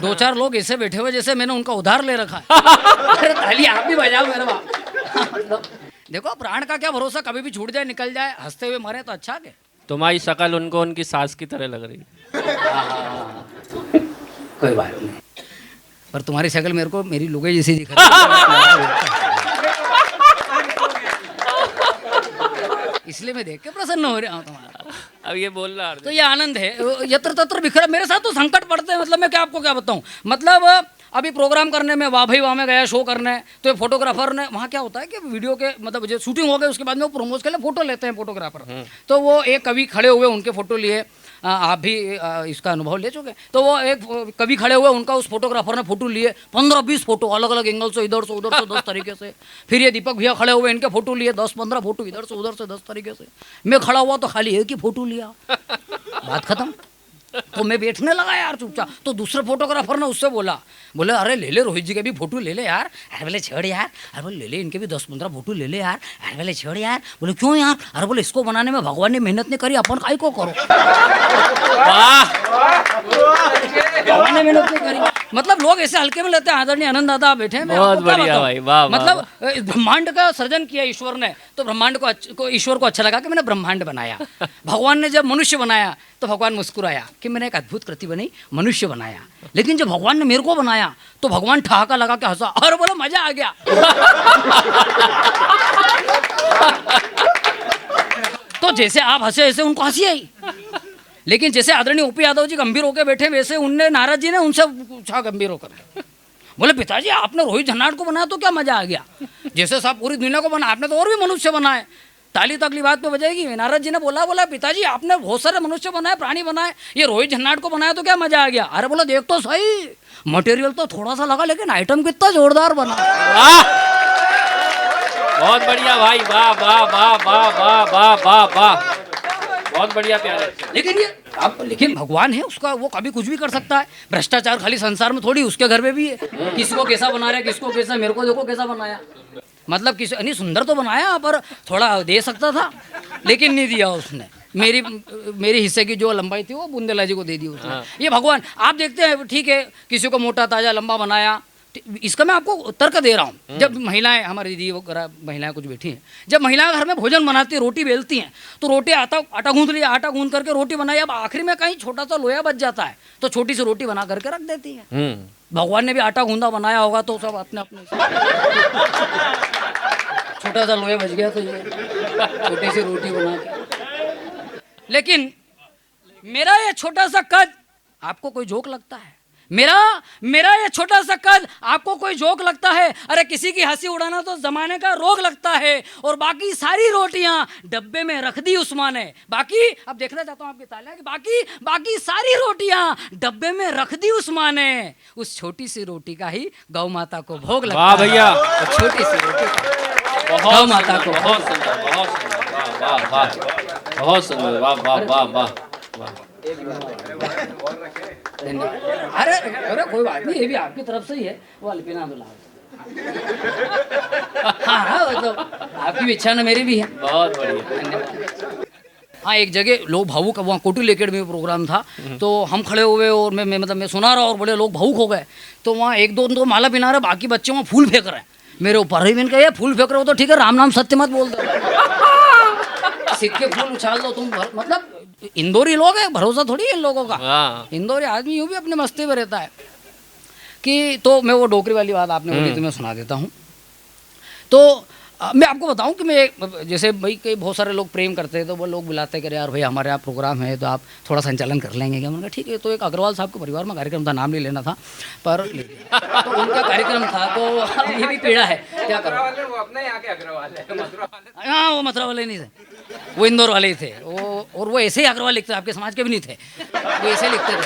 दो चार लोग ऐसे बैठे हुए जैसे मैंने उनका उधार ले रखा है। अरे ताली आप भी बजाओ मेरे बाप। मतलब देखो प्राण का क्या भरोसा, कभी भी छूट जाए निकल जाए, हंसते हुए मरे तो अच्छा के। तुम्हारी शक्ल उनको उनकी सास की तरह लग रही। कोई बात नहीं, पर तुम्हारी शक्ल मेरे को मेरी लुगाई जैसी दिख रही है। इसलिए मैं देख के प्रसन्न हो रहा हूँ तुम्हारा। अब ये बोल रहा तो ये आनंद है, यत्र तत्र बिखरा। मेरे साथ तो संकट पड़ते हैं, मतलब मैं क्या आपको क्या बताऊं। मतलब अभी प्रोग्राम करने में वाह भाई वाह में गया शो करने, तो ये फोटोग्राफर ने वहाँ क्या होता है कि वीडियो के मतलब जो शूटिंग हो गई उसके बाद में वो प्रोमोट के लिए फोटो लेते हैं फोटोग्राफर। तो वो एक कवि खड़े हुए उनके फोटो लिए, आप भी इसका अनुभव ले चुके। तो वो एक कवि खड़े हुए, उनका उस फोटोग्राफर ने फोटो लिए 15-20 फोटो अलग अलग एंगल से, इधर से उधर से 10 तरीके से। फिर ये दीपक भैया खड़े हुए, इनके फोटो लिए 10-15 फोटो इधर से उधर से 10 तरीके से। मैं खड़ा हुआ तो खाली एक ही फोटो लिया, बात खत्म। तो मैं बैठने लगा यार चुपचाप। तो दूसरे फोटोग्राफर ने उससे बोले अरे ले ले रोहित जी के भी फोटो ले ले यार। अरे बोले छोड़ यार, अरे बोले ले ले इनके भी 10-15 फोटो ले ले यार। अरे बोले छोड़ यार। बोले क्यों यार? अरे बोले इसको बनाने में भगवान ने मेहनत नहीं करी, अपन काहे को करो। भगवान ने मेहनत नहीं करी। मतलब लोग ऐसे हल्के में लेते हैं। आदरणीय आनंद दादा बैठे हैं, बहुत बढ़िया भाई, वाह। मतलब ब्रह्मांड का सृजन किया ईश्वर ने, तो ब्रह्मांड को ईश्वर को अच्छा लगा कि मैंने ब्रह्मांड बनाया। भगवान ने जब मनुष्य बनाया तो भगवान मुस्कुराया कि मैंने एक अद्भुत कृति बनी, मनुष्य बनाया। लेकिन जब भगवान ने मेरे को बनाया तो भगवान ठहाका लगा के हंसा और बोला मजा आ गया। तो जैसे आप हंसे ऐसे उनको हंसी आई। लेकिन जैसे आदरणीय ओपी यादव जी गंभीर होकर बैठे, वैसे उनने नारद जी ने उनसे पूछा गंभीर होकर, बोले पिताजी आपने रोहित झन्नाट को बनाया तो क्या मजा आ गया? जैसे साहब पूरी दुनिया को बना, आपने तो और भी मनुष्य बनाए। ताली तो अगली बात पे बजाएगी। नारद जी ने बोला पिताजी आपने बहुत सारे मनुष्य बनाए, प्राणी बनाए, ये रोहित झन्नाट को बनाया तो क्या मजा आ गया? अरे बोला देख तो सही, मटेरियल तो थोड़ा सा लगा लेकिन आइटम कितना जोरदार बना। बहुत बढ़िया भाई, वाह वाह वाह वाह वाह वाह वाह वाह, बहुत बढ़िया प्यारे। लेकिन ये अब लेकिन भगवान है उसका, वो कभी कुछ भी कर सकता है। भ्रष्टाचार खाली संसार में थोड़ी, उसके घर में भी है। किसको कैसा बना रहा है, किसको कैसा, मेरे को देखो कैसा बनाया। मतलब किसी नहीं सुंदर तो बनाया पर थोड़ा दे सकता था, लेकिन नहीं दिया उसने। मेरी हिस्से की जो लंबाई थी वो बुंदेला जी को दे दी उसने। ये भगवान आप देखते हैं, ठीक है किसी को मोटा ताजा लंबा बनाया, इसका मैं आपको तर्क दे रहा हूँ। जब महिलाएं, हमारी दीदी वगैरह महिलाएं कुछ बैठी हैं, जब महिलाएं घर में भोजन बनाती हैं, रोटी बेलती हैं, तो रोटी आटा गूंथ लिया, आटा गूंथ करके रोटी बनाई। अब आखिरी में कहीं छोटा सा लोया बच जाता है तो छोटी सी रोटी बना करके रख देती हैं। भगवान ने भी आटा गूंदा बनाया होगा तो सब अपने अपने छोटा सा लोया बच गया तो ये छोटी सी रोटी बना के। लेकिन मेरा ये छोटा सा कद आपको कोई जोक लगता है? मेरा ये छोटा सा कद आपको कोई जोक लगता है? अरे किसी की हंसी उड़ाना तो जमाने का रोग लगता है। और बाकी सारी रोटियां डब्बे में रख दी उस माँ ने। बाकी अब देखना चाहता हूं आपकी तालियां कि बाकी सारी रोटियां डब्बे में रख दी उस माँ ने। उस छोटी सी रोटी का ही गौ माता को भोग लगता है। वाह भैया, छोटी सी रोटी गौ माता को। बहुत सुंदर, बहुत सुंदर, वाह वाह वाह, बहुत सुंदर, वाह वाह वाह वाह। अरे अरे कोई बात नहीं, ये भी आपकी तरफ से ही है। वो अल्पिना दुलाल। हाँ मतलब आपकी भी इच्छा ना मेरी भी है। बहुत बढ़िया। हाँ एक जगह लोग भावुक, वहाँ कोटिल अकेडमी में प्रोग्राम था, तो हम खड़े हुए और मैं सुना रहा और बड़े लोग भावुक हो गए। तो वहाँ एक दो माला पिना रहे, बाकी बच्चे वहाँ फूल फेंक रहे हैं मेरे ऊपर। ही मैंने कहा फूल फेंक रहे हो तो ठीक है, राम नाम सत्य मत बोल दो, सिक्के फूल उछाल दो तुम। मतलब इंदौरी लोग हैं, भरोसा थोड़ी है इन लोगों का। इंदौरी आदमी यूं भी अपने मस्ती में रहता है कि। तो मैं वो डोकरी वाली बात आपने बोली तो मैं सुना देता हूँ। तो मैं आपको बताऊं कि मैं जैसे भाई कई बहुत सारे लोग प्रेम करते हैं, तो वो लोग बुलाते हैं कि यार भाई हमारे यहाँ प्रोग्राम है तो आप थोड़ा संचालन कर लेंगे क्या? मैंने कहा ठीक है। तो एक अग्रवाल साहब के परिवार में कार्यक्रम था, नाम नहीं लेना था पर तो उनका कार्यक्रम था। तो ये भी पीड़ा है, क्या करो। वो अपने यहाँ के अग्रवाल है। हाँ वो मथुरा वाले नहीं थे, वो इंदौर वाले ही थे। वो और वो ऐसे ही अग्रवाल लिखते, आपके समाज के भी नहीं थे, वो ऐसे लिखते थे।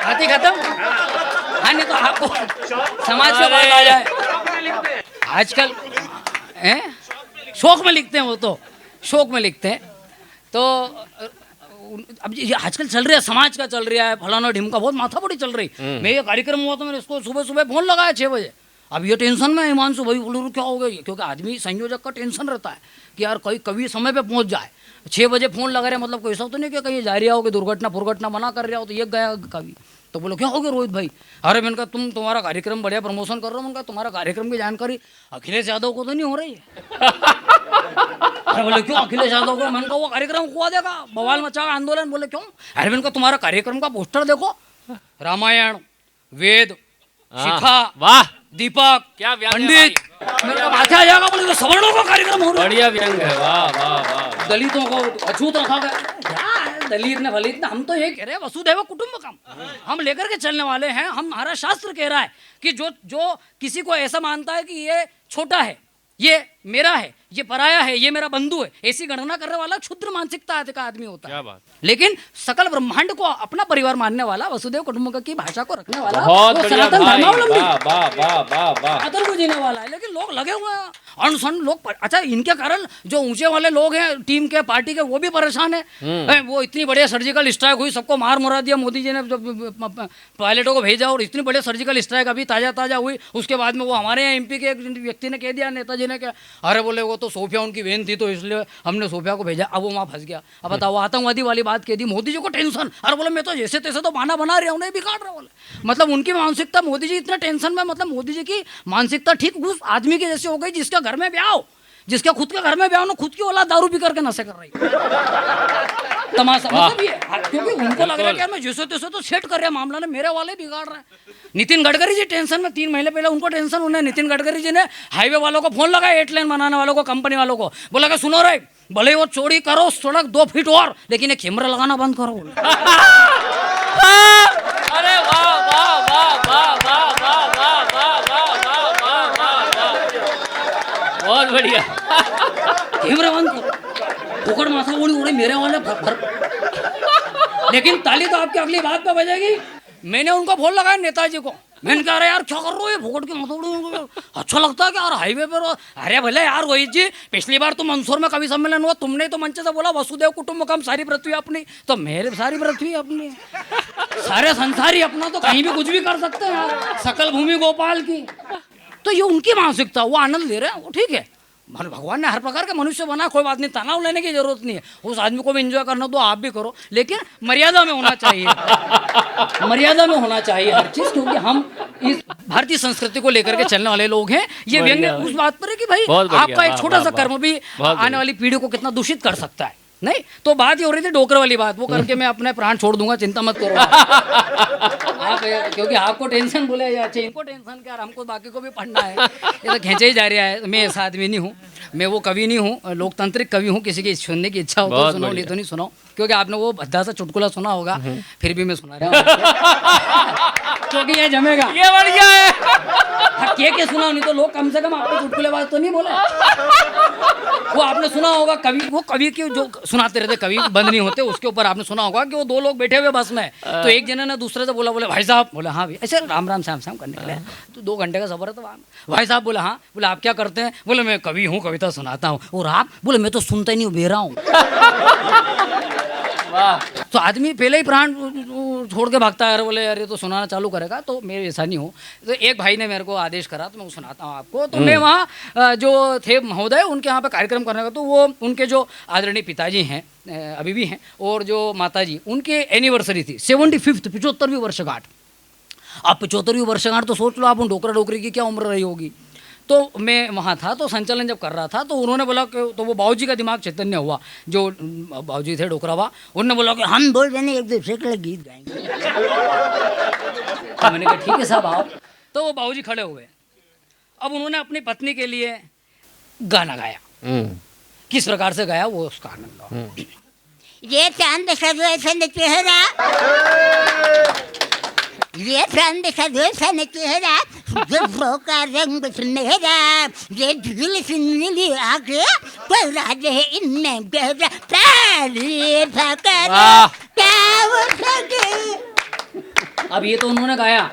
बात खत्म। हाँ नहीं तो आपको समाज से बात आ जाए। आजकल शौक में लिखते हैं, वो तो शौक में लिखते हैं। तो अब ये आजकल चल रहा है, समाज का चल रहा है, फलाना ढिमका बहुत माथा बड़ी चल रही। मैं ये कार्यक्रम हुआ तो मैंने इसको सुबह सुबह फोन लगाया 6 बजे। अब ये टेंशन में हिमांशु भाई बोलो क्या हो गया, क्योंकि आदमी संयोजक का टेंशन रहता है कि यार कोई कवि समय पे पहुंच जाए। 6 बजे फोन लगा रहे, मतलब कोई ऐसा तो नहीं कि कहीं जा रहा हो कि दुर्घटना मना कर रहा हो, तो ये गया कभी। तो बोलो क्या हो गया रोहित भाई? अरे मैंने कहा तुम्हारा कार्यक्रम बढ़िया प्रमोशन कर रहा हूँ। मैंने कहा तुम्हारा कार्यक्रम की जानकारी अखिलेश यादव को तो नहीं हो रही है? अरे बोले क्यों अखिलेश यादव को? मैंने कहा वो कार्यक्रम हुआ देगा, बवाल मचाएगा, आंदोलन। बोले क्यों? अरे मैंने कहा तुम्हारा कार्यक्रम का पोस्टर देखो, रामायण, वेद, शिखा, वाह दीपक, क्या व्यंग है पंडित। मैंने कहा माथे आ जाएगा। बोले तो सवर्णों का कार्यक्रम हो रहा है, बढ़िया व्यंग है, वाह वाह वाह। दलितों को अछूत रखा गया। क्या है दलित ने फलित ने? हम तो ये कह रहे हैं वसुधैव कुटुंबकम हम लेकर के चलने वाले हैं। हमारा शास्त्र कह रहा है कि जो किसी को ऐसा मानता है कि ये छोटा है, ये मेरा है, ये पराया है, ये मेरा बंधु है, ऐसी गणना करने वाला क्षुद्र मानसिकता का आदमी होता है। क्या बात। लेकिन सकल ब्रह्मांड को अपना परिवार मानने वाला, वसुदेव कुटुंबकम की भाषा को रखने वाला, बहुत वो बढ़िया सनातन भाई, धर्मावलंबी वाह वाह वाह वाह वाह। आदर को जीने वाला है। लेकिन लोग लगे हुए हैं अनशन लोग। अच्छा इनके कारण जो ऊंचे वाले लोग हैं टीम के, पार्टी के, वो भी परेशान है। वो इतनी बढ़िया सर्जिकल स्ट्राइक हुई, सबको मार मुरा दिया मोदी जी ने, जब पायलटों को भेजा, और इतनी बढ़िया सर्जिकल स्ट्राइक अभी ताज़ा हुई। उसके बाद में वो हमारे यहाँ एमपी के एक व्यक्ति ने कह दिया, नेताजी ने, क्या अरे बोले वो तो सोफिया उनकी बहन थी तो इसलिए हमने सोफिया को भेजा। अब वो वहाँ फंस गया। अब बताओ आतंकवादी वाली बात कह दी, मोदी जी को टेंशन। अरे बोले मैं तो जैसे तैसे तो बहाना बना रहा हूँ, उन्हें बिगाड़ रहा। बोले मतलब उनकी मानसिकता, मोदी जी इतना टेंशन में, मतलब मोदी जी की मानसिकता ठीक उस आदमी की जैसे हो गई जिसका घर में ब्याह हो, जिसके खुद के घर में ब्याह हो, खुद की औलाद दारू पी करके नशे कर रही तमाशा। मतलब ये क्योंकि उनको लग रहा है कि मैं जैसे तैसे तो सेट कर रहा मामला ने, मेरे वाले बिगाड़ रहे हैं। नितिन गडकरी जी टेंशन में, 3 महीने पहले उनको टेंशन, उन्हें नितिन गडकरी जी ने हाईवे वालों को फोन लगाया, 8 लेन बनाने वालों को, कंपनी वालों को, बोला कि सुनो रे, भले ही वो चोरी करो सड़क 2 फीट और, लेकिन ये कैमरा लगाना बंद करो। अरे वाह वाह वाह वाह वाह वाह वाह वाह वाह वाह वाह वाह, बहुत बढ़िया। कैमरा बंद करो, फुकड़ माथा उड़ी उड़ी मेरे वाले लेकिन ताली तो आपकी अगली बात पे बजेगी। मैंने उनको फोन लगाया नेताजी को, मैंने कहा अरे यार क्या कर रहे हो, ये फुकड़ के माथा उड़ी, अच्छा लगता है कि यार हाईवे पर। अरे भले यार रोहित जी, पिछली बार तो मंदसौर में कवि सम्मेलन हुआ, तुमने तो मंच से बोला वसुदेव कुटुंबकम सारी पृथ्वी अपनी, तो मेरे सारी पृथ्वी अपनी, सारे संसारी अपना, तो कहीं भी कुछ भी कर सकते हैं यार, सकल भूमि गोपाल की। तो ये उनकी मानसिकता, वो आनंद ले रहे हैं, वो ठीक है। भगवान ने हर प्रकार के मनुष्य बना, कोई बात नहीं, तनाव लेने की जरूरत नहीं है। उस आदमी को भी एंजॉय करना तो आप भी करो, लेकिन मर्यादा में होना चाहिए। मर्यादा में होना चाहिए हर चीज, क्योंकि हम इस भारतीय संस्कृति को लेकर के चलने वाले लोग हैं। ये व्यंग्य उस बात पर है कि भाई आपका एक छोटा सा कर्म भी आने वाली पीढ़ी को कितना दूषित कर सकता है। नहीं तो बात ये हो रही थी डोकर वाली बात, वो करके मैं अपने प्राण छोड़ दूंगा, चिंता मत करो आप, क्योंकि आपको टेंशन बोले अच्छा इनको टेंशन क्या, हमको बाकी को भी पढ़ना है, ये तो खींचे ही जा रहा है। मैं ऐसा आदमी नहीं हूँ, मैं वो कवि नहीं हूँ, लोकतांत्रिक कवि हूँ। किसी की सुनने की इच्छा हो तो सुनो, नहीं तो नहीं सुनो, क्योंकि आपने वो भद्दा सा चुटकुला सुना होगा, फिर भी मैं सुना रहा हूँ क्योंकि ये जमेगा, ये बढ़िया है। के सुना, नहीं तो लोग कम से कम आपको चुटकुले बात तो नहीं बोले। वो आपने सुना होगा कवि, वो कवि के जो सुनाते रहते, कवि बंद नहीं होते, उसके ऊपर आपने सुना होगा कि वो 2 लोग बैठे हुए बस में, तो एक जने ने दूसरे से बोला, बोले भाई साहब, बोले हाँ भी, ऐसे राम राम श्याम श्याम करने के लिए, तो 2 घंटे का सफर है, तो भाई साहब बोले हाँ, बोले आप क्या करते हैं, बोले मैं कवि हूँ, कविता सुनाता हूँ। और आप, बोले मैं तो सुनता ही नहीं हूँ, बेरा हूँ। तो आदमी पहले ही प्राण छोड़ के भागता है, बोले अरे तो सुनाना चालू करेगा, तो मेरे ऐसा नहीं हो। तो एक भाई ने मेरे को आदेश करा, तो मैं सुनाता हूँ आपको। तो मैं वहाँ जो थे महोदय, उनके यहाँ पे कार्यक्रम करने का, तो वो उनके जो आदरणीय पिताजी हैं, अभी भी हैं, और जो माताजी, उनके एनिवर्सरी थी 75th 75वीं वर्षगांठ। अब 75वीं वर्षगांठ तो सोच लो आप, उन डोकरा डोकरी की क्या उम्र रही होगी। तो मैं वहाँ था, तो संचालन जब कर रहा था, तो उन्होंने बोला कि, तो वो बाबूजी का दिमाग चैतन्य हुआ, जो बाबूजी थे डोकरावा, उन्होंने बोला कि हम 2 जने एक दूसरे के लिए गीत गाएंगे। तो मैंने कहा ठीक है साहब आओ। तो वो बाबूजी खड़े हुए, अब उन्होंने अपनी पत्नी के लिए गाना गाया। किस प्रकार से गाया वो उसका आनंद लो। ये चांद सजो चेहरा, ये चांद सजो चेहरा, जुल्फों का रंग सुनहरा, ये झील से नीली आंखें, कोई राज है इनमें गहरा, तारीफ करो क्या वो सके। अब ये तो उन्होंने गाया।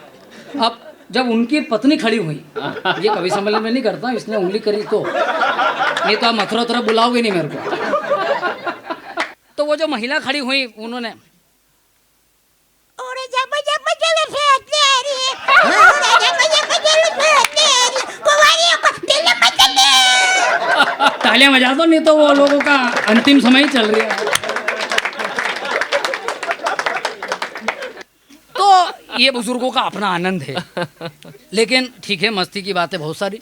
अब जब उनकी पत्नी खड़ी हुई, ये कवि सम्मेलन में नहीं करता, इसने उंगली करी तो, नहीं तो आप मथुरा तरफ बुलाओगे नहीं मेरे को। तो वो जो महिला खड़ी हुई, उन्होंने तालियां बजा दो, नहीं तो वो लोगों का अंतिम समय ही चल रही है। तो ये बुजुर्गों का अपना आनंद है। लेकिन ठीक है, मस्ती की बातें बहुत सारी।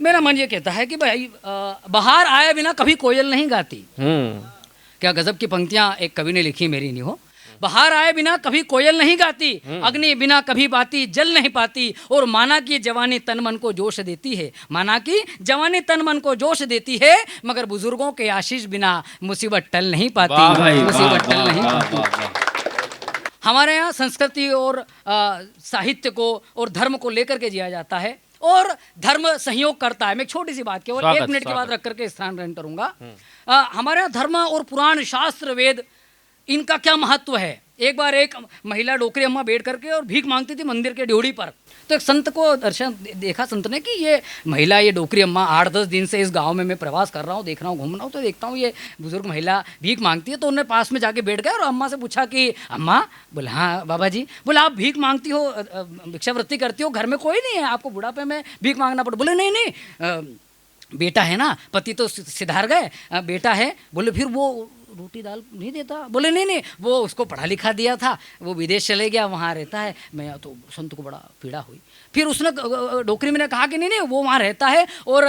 मेरा मन ये कहता है कि भाई बाहर आए बिना कभी कोयल नहीं गाती। क्या गजब की पंक्तियां एक कवि ने लिखी, मेरी नहीं हो। बाहर आए बिना कभी कोयल नहीं गाती, अग्नि बिना कभी बाती जल नहीं पाती, और माना कि जवानी तन मन को जोश देती है, माना कि जवानी तन मन को जोश देती है, मगर बुजुर्गों के आशीष बिना मुसीबत टल नहीं पाती, मुसीबत टल नहीं पाती। हमारे यहाँ संस्कृति और साहित्य को और धर्म को लेकर के जिया जाता है, और धर्म सहयोग करता है। मैं एक छोटी सी बात केवल 1 मिनट की बात रख करके स्थान ग्रहण करूंगा। हमारे यहाँ धर्म और पुराण शास्त्र वेद, इनका क्या महत्व है। एक बार एक महिला डोकरी अम्मा बैठ करके और भीख मांगती थी मंदिर के ड्योढ़ी पर। तो एक संत को दर्शन देखा संत ने कि ये महिला, ये डोकरी अम्मा 8-10 दिन से इस गांव में मैं प्रवास कर रहा हूँ, देख रहा हूँ, घूम रहा हूँ, तो देखता हूँ ये बुजुर्ग महिला भीख मांगती है। तो उन्होंने पास में जाके बैठ गए और अम्मा से पूछा कि अम्मा, बोला हाँ बाबा जी, बोला आप भीख मांगती हो, भिक्षावृत्ति करती हो, घर में कोई नहीं है, आपको बुढ़ापे में भीख मांगना पड़े। बोले नहीं नहीं, बेटा है ना, पति तो सिधार गए, बेटा है। बोले फिर वो रोटी दाल नहीं देता? बोले नहीं नहीं, वो उसको पढ़ा लिखा दिया था, वो विदेश चले गया, वहाँ रहता है। मैं तो संत को बड़ा पीड़ा हुई। फिर उसने डोकरी में ने कहा कि नहीं नहीं, वो वहाँ रहता है और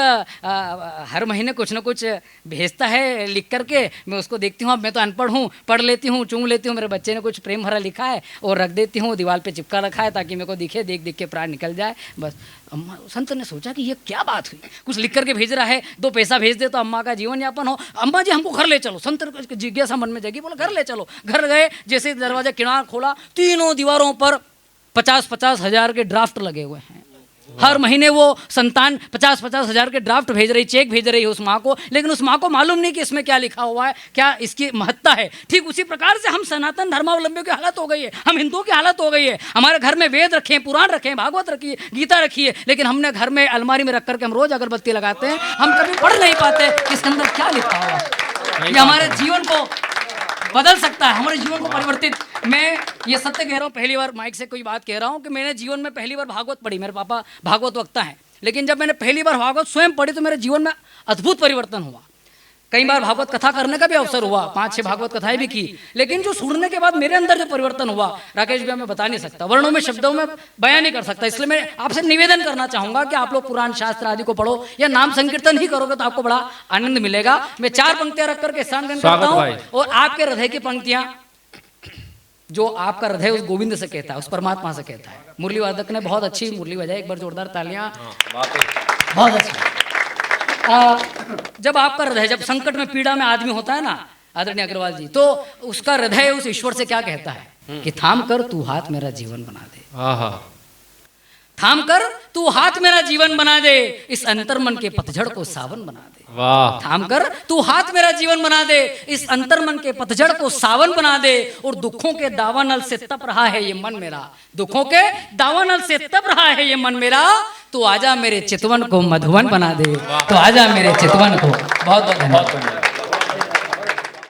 हर महीने कुछ ना कुछ भेजता है लिख करके, मैं उसको देखती हूँ। अब मैं तो अनपढ़ हूँ, पढ़ लेती हूँ, चूम लेती हूँ, मेरे बच्चे ने कुछ प्रेम भरा लिखा है और रख देती हूँ, दीवार पे चिपका रखा है ताकि मेरे को दिखे, देख देख के प्राण निकल जाए बस। अम्मा, संत ने सोचा कि ये क्या बात हुई, कुछ लिख करके भेज रहा है, 2 पैसा भेज दे तो अम्मा का जीवन यापन हो। अम्मा जी हमको घर ले चलो। संत जिज्ञासा मन में जगी, बोला घर ले चलो। घर गए, जैसे दरवाजा किनार खोला, तीनों दीवारों पर 50-50 हज़ार के ड्राफ्ट लगे हुए हैं। हर महीने वो संतान 50-50 हज़ार के ड्राफ्ट भेज रही, चेक भेज रही है उस माँ को, लेकिन उस माँ को मालूम नहीं कि इसमें क्या लिखा हुआ है, क्या इसकी महत्ता है। ठीक उसी प्रकार से हम सनातन धर्मावलंबियों की हालत हो गई है, हम हिंदुओं की हालत हो गई है। हमारे घर में वेद रखे हैं, पुराण रखे हैं, भागवत रखी है, गीता रखी है, लेकिन हमने घर में अलमारी में रख करके हम रोज अगरबत्ती लगाते हैं, हम कभी पढ़ नहीं पाते कि इसके अंदर क्या लिखा हुआ है। ये हमारे जीवन को बदल सकता है, हमारे जीवन को परिवर्तित। मैं ये सत्य कह रहा हूँ, पहली बार माइक से कोई बात कह रहा हूँ कि मैंने जीवन में पहली बार भागवत पढ़ी। मेरे पापा भागवत वक्ता हैं, लेकिन जब मैंने पहली बार भागवत स्वयं पढ़ी तो मेरे जीवन में अद्भुत परिवर्तन हुआ। कई बार भागवत कथा करने का भी अवसर हुआ, 5-6 भागवत कथाएं भी की, लेकिन जो सुनने के बाद मेरे अंदर जो परिवर्तन हुआ, राकेश भैया मैं बता नहीं सकता, वर्णों में, शब्दों में बयान नहीं कर सकता। इसलिए मैं आपसे निवेदन करना चाहूंगा कि आप लोग पुराण शास्त्र आदि को पढ़ो, या नाम संकीर्तन ही करोगे तो आपको बड़ा आनंद मिलेगा। मैं 4 पंक्तियां रख करके स्थान ग्रहण करता हूँ, और आपके हृदय की पंक्तियां, जो आपका हृदय उस गोविंद से कहता है, उस परमात्मा से कहता है। मुरली वादक ने बहुत अच्छी मुरली बजाई, एक बार जोरदार तालियां। बहुत अच्छा। जब आपका हृदय, जब संकट में, पीड़ा में आदमी होता है ना, आदरणीय अग्रवाल जी, तो उसका हृदय उस ईश्वर से क्या कहता है कि थाम कर तू हाथ मेरा जीवन बना दे, थाम कर तू हाथ मेरा जीवन बना दे, इस अंतर मन के पतझड़ को सावन बना दे। थाम कर तू हाथ मेरा जीवन बना दे, इस अंतर मन के पतझड़ को सावन बना दे, और दुखों के दावानल से तप रहा है ये मन मेरा, दुखों के दावानल से तप रहा है ये मन मेरा, तो आजा मेरे चितवन को मधुवन बना दे, तो आजा मेरे चितवन को। बहुत बहुत धन्यवाद।